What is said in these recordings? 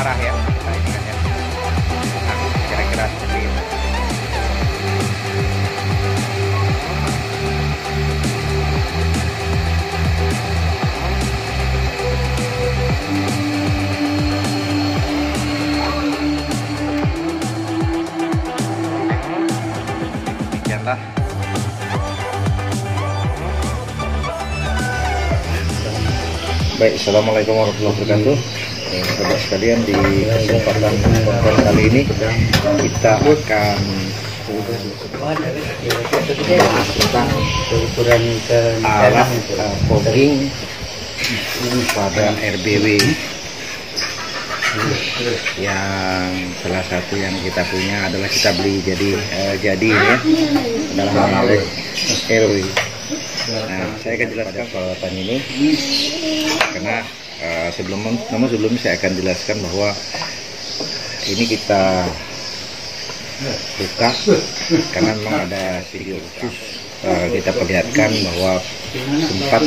arah ya kita ini kan ya. Nah, kira-kira seperti itu. Demikianlah. Baik, assalamualaikum warahmatullahi wabarakatuh. Sahabat sekalian, di kesempatan konten kali ini kita akan tentang ukuran alat fogging pada RBW yang salah satu yang kita punya adalah kita beli jadi ya dalam merek RW. Nah, saya akan jelaskan peralatan ini karena sebelumnya saya akan jelaskan bahwa ini kita buka karena memang ada video khusus kita perlihatkan bahwa sempat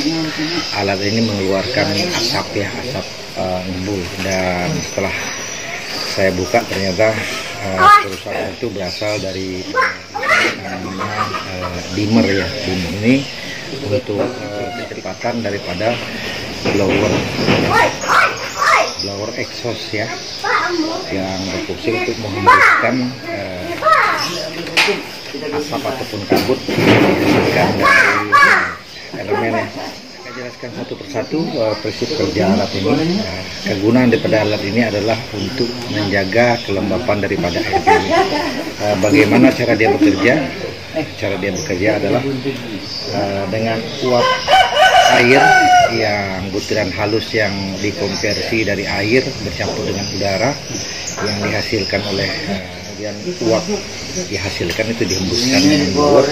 alat ini mengeluarkan asap embun, dan setelah saya buka ternyata kerusakan itu berasal dari dimmer ya. Dimmer ini untuk kecepatan daripada blower exhaust ya, yang berfungsi untuk menghembuskan asap ataupun kabut yang dari elemennya. Saya jelaskan satu persatu prinsip kerja alat ini. Kegunaan daripada alat ini adalah untuk menjaga kelembapan daripada RBW. Bagaimana cara dia bekerja? Cara dia bekerja adalah dengan uap air yang butiran halus yang dikonversi dari air bercampur dengan udara yang dihasilkan oleh kemudian uap dihasilkan itu dihembuskan dengan blower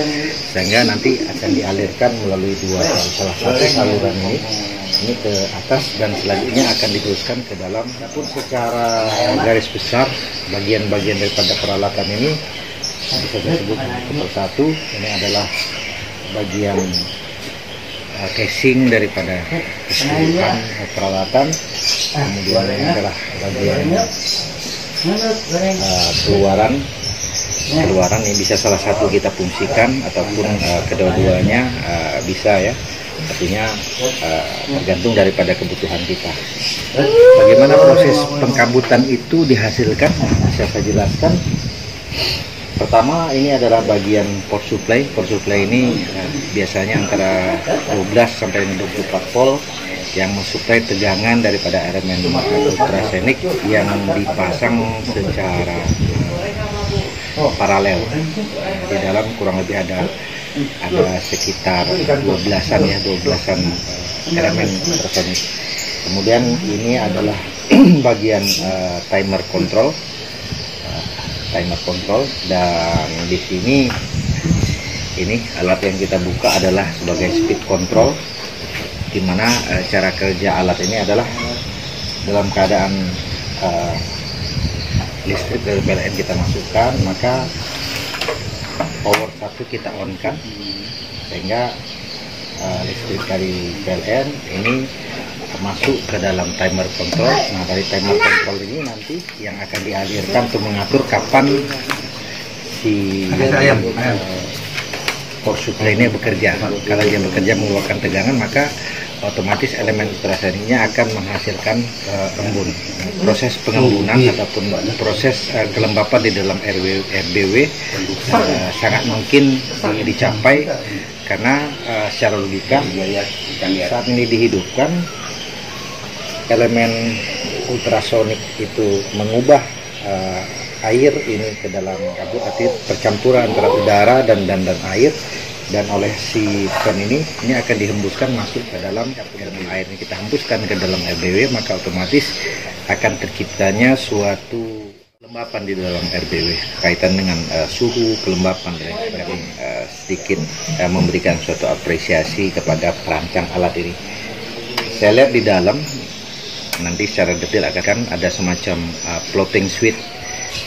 sehingga nanti akan dialirkan melalui salah satu saluran ini ke atas, dan selanjutnya akan diteruskan ke dalam. Pun secara garis besar bagian-bagian daripada peralatan ini bisa disebut persatu. Ini adalah bagian casing daripada keseluruhan peralatan, kemudian ini adalah bagian keluaran ini bisa salah satu kita fungsikan ataupun kedua-duanya bisa ya, artinya tergantung daripada kebutuhan kita. Bagaimana proses pengkabutan itu dihasilkan? Bisa saya jelaskan. Pertama, ini adalah bagian power supply. Power supply ini biasanya antara 12 sampai 24 volt yang mensuplai tegangan daripada elemen ultrasonik yang dipasang secara paralel. Di dalam kurang lebih ada sekitar 12-an elemen ultrasonik. Kemudian ini adalah bagian timer control, dan di sini ini alat yang kita buka adalah sebagai speed control, di mana cara kerja alat ini adalah dalam keadaan listrik dari PLN kita masukkan, maka power 1 kita on kan sehingga listrik dari PLN ini masuk ke dalam timer control. Nah, dari timer control ini nanti yang akan dialirkan untuk mengatur kapan si power supply ini bekerja. Kalau dia bekerja mengeluarkan tegangan, maka otomatis elemen ultrasoniknya akan menghasilkan embun. Proses pengembunan ataupun proses kelembapan di dalam RBW sangat mungkin dicapai karena secara logika saat ini dihidupkan, elemen ultrasonik itu mengubah air ini ke dalam kabut, artinya percampuran antara udara dan air, dan oleh si fan ini akan dihembuskan masuk ke dalam elemen air ini, kita hembuskan ke dalam RBW, maka otomatis akan terciptanya suatu kelembapan di dalam RBW kaitan dengan suhu, kelembapan dan sedikit memberikan suatu apresiasi kepada perancang alat ini. Saya lihat di dalam nanti secara detail akan ada semacam floating switch,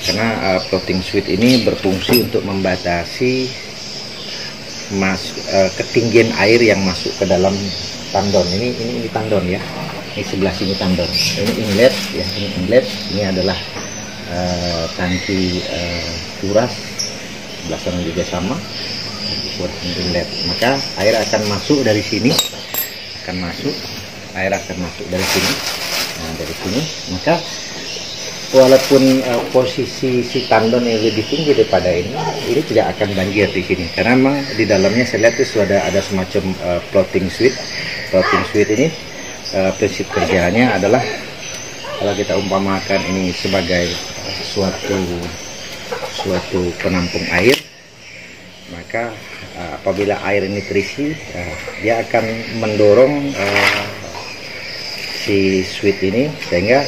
karena floating switch ini berfungsi untuk membatasi ketinggian air yang masuk ke dalam tandon ini tandon ya. Ini sebelah sini tandon. Ini inlet ya, ini inlet. Ini adalah tangki kuras. Sebelah sana juga sama. Tangki kuras ini inlet. Maka air akan masuk dari sini. Air akan masuk dari sini. Nah, dari sini. Maka walaupun posisi si tandon yang lebih tinggi daripada ini tidak akan banjir di sini. Karena memang di dalamnya saya lihat itu ada semacam floating switch. Floating switch ini prinsip kerjanya adalah kalau kita umpamakan ini sebagai suatu penampung air, maka apabila air ini terisi, dia akan mendorong si switch ini sehingga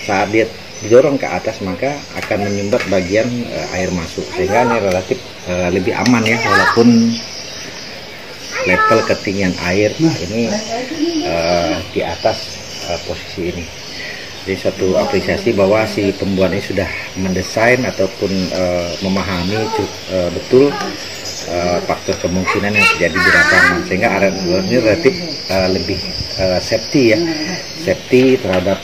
saat dia didorong ke atas maka akan menyumbat bagian air masuk, sehingga ini relatif lebih aman ya, walaupun level ketinggian air ini di atas posisi ini. Jadi suatu apresiasi bahwa si pembuat ini sudah mendesain ataupun memahami betul faktor kemungkinan yang terjadi di lapangan, sehingga area ini relatif lebih safety ya, safety terhadap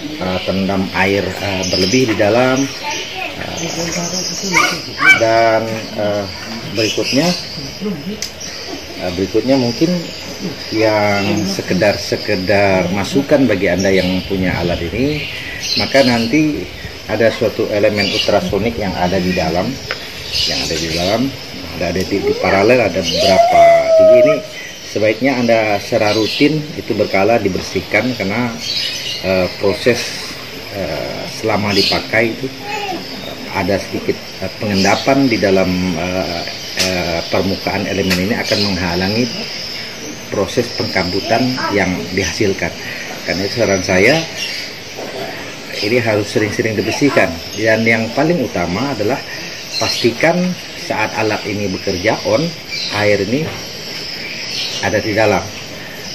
terendam air berlebih di dalam. Dan berikutnya mungkin yang sekedar masukan bagi Anda yang punya alat ini, maka nanti ada suatu elemen ultrasonik yang ada di dalam, ada di paralel, ada beberapa. Jadi ini sebaiknya Anda secara rutin itu berkala dibersihkan, karena proses selama dipakai itu ada sedikit pengendapan di dalam permukaan elemen ini akan menghalangi proses pengkabutan yang dihasilkan. Karena itu saran saya ini harus sering-sering dibersihkan. Dan yang paling utama adalah pastikan saat alat ini bekerja on, air ini ada di dalam.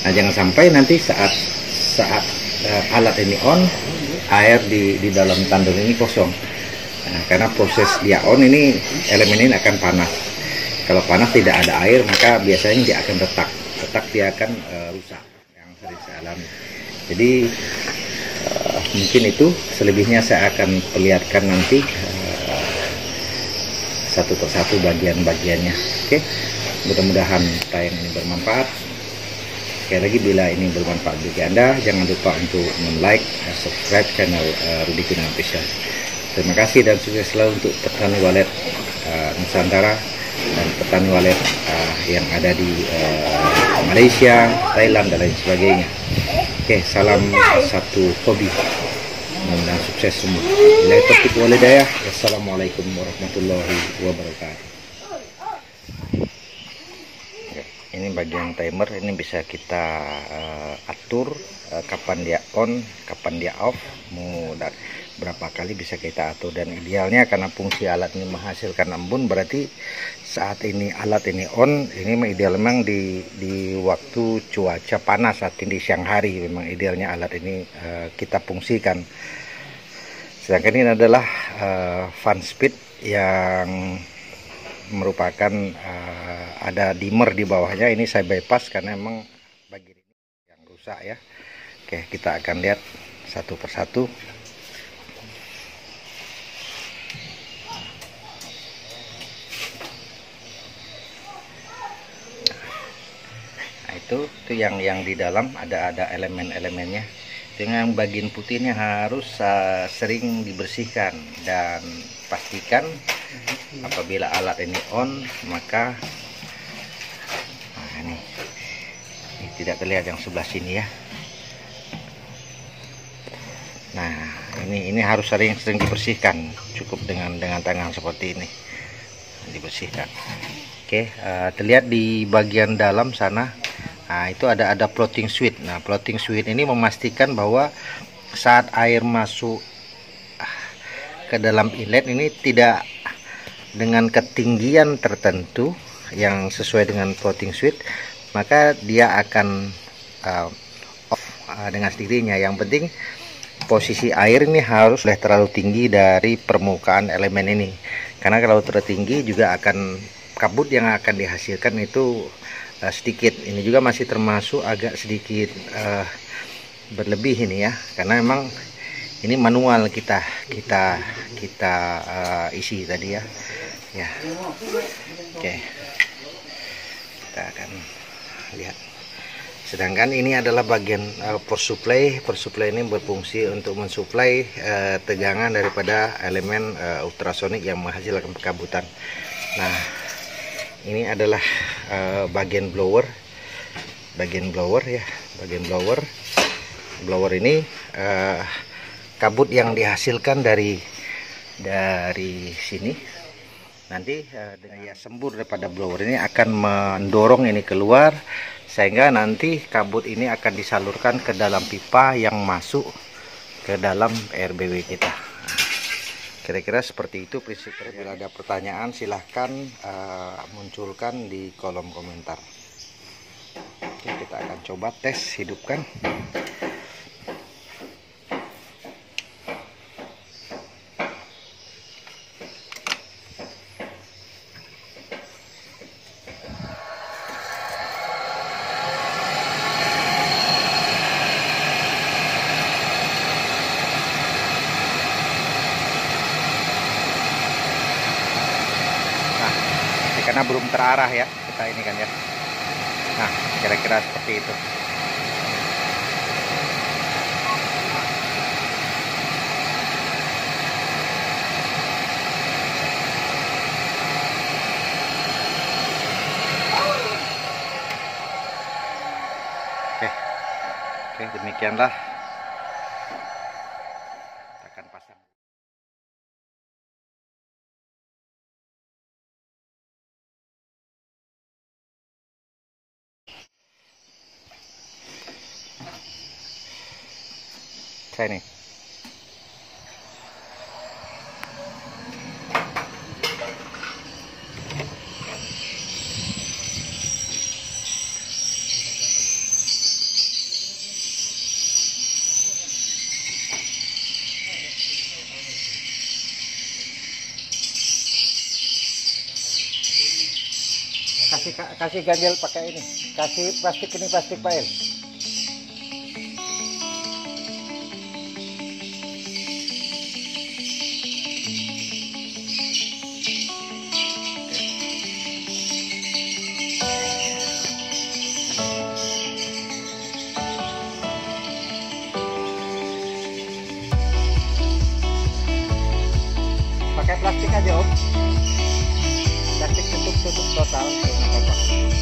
Nah, jangan sampai nanti saat alat ini on, air di dalam tandon ini kosong. Nah, karena proses dia on ini, elemen ini akan panas. Kalau panas tidak ada air, maka biasanya dia akan retak dia akan rusak, yang sering saya alami. Jadi mungkin itu, selebihnya saya akan perlihatkan nanti satu persatu bagian-bagiannya. Oke, mudah-mudahan tayangan ini bermanfaat. Sekali lagi, bila ini bermanfaat bagi Anda, jangan lupa untuk like dan subscribe channel Rudy Gunawan Official. Terima kasih dan sukses selalu untuk petani walet Nusantara dan petani walet yang ada di Malaysia, Thailand dan lain sebagainya. Oke, salam satu hobi dan sukses semua. Bila topik walidayah, assalamualaikum warahmatullahi wabarakatuh. Ini bagian timer, ini bisa kita atur kapan dia on, kapan dia off, mau berapa kali bisa kita atur. Dan idealnya karena fungsi alat ini menghasilkan embun, berarti saat ini alat ini on, ini ideal memang di waktu cuaca panas, saat ini di siang hari memang idealnya alat ini kita fungsikan. Sedangkan ini adalah fan speed yang merupakan ada dimmer di bawahnya. Ini saya bypass karena memang bagian ini yang rusak ya. Oke, kita akan lihat satu persatu. Nah, itu yang di dalam ada elemen-elemennya. Dengan bagian putihnya harus sering dibersihkan, dan pastikan apabila alat ini on, maka ini tidak terlihat yang sebelah sini ya. Nah, ini harus sering dibersihkan, cukup dengan tangan seperti ini dibersihkan. Oke, terlihat di bagian dalam sana. Nah, itu ada floating switch. Nah, floating switch ini memastikan bahwa saat air masuk ke dalam inlet ini tidak dengan ketinggian tertentu yang sesuai dengan floating switch, maka dia akan off dengan sendirinya. Yang penting posisi air ini harus terlalu tinggi dari permukaan elemen ini, karena kalau terlalu tinggi juga akan kabut yang akan dihasilkan itu sedikit. Ini juga masih termasuk agak sedikit berlebih ini ya, karena memang ini manual kita isi tadi ya. Oke, kita akan lihat. Sedangkan ini adalah bagian power supply. Power supply ini berfungsi untuk mensuplai tegangan daripada elemen ultrasonik yang menghasilkan pekabutan. Nah, ini adalah bagian blower ya, bagian blower. Blower ini kabut yang dihasilkan dari sini. Nanti daya sembur daripada blower ini akan mendorong ini keluar, sehingga nanti kabut ini akan disalurkan ke dalam pipa yang masuk ke dalam RBW kita. Kira-kira seperti itu prinsipnya. Bila ada pertanyaan silahkan munculkan di kolom komentar. Oke, kita akan coba tes hidupkan. Karena belum terarah ya kita ini kan ya. Nah, kira-kira seperti itu. Oke, demikianlah. Kita akan pasang. Saya nih. Kasih ganjel pakai ini. Kasih plastik ini, plastik pail. Pakai plastik aja om, plastik tutup total, nggak apa-apa.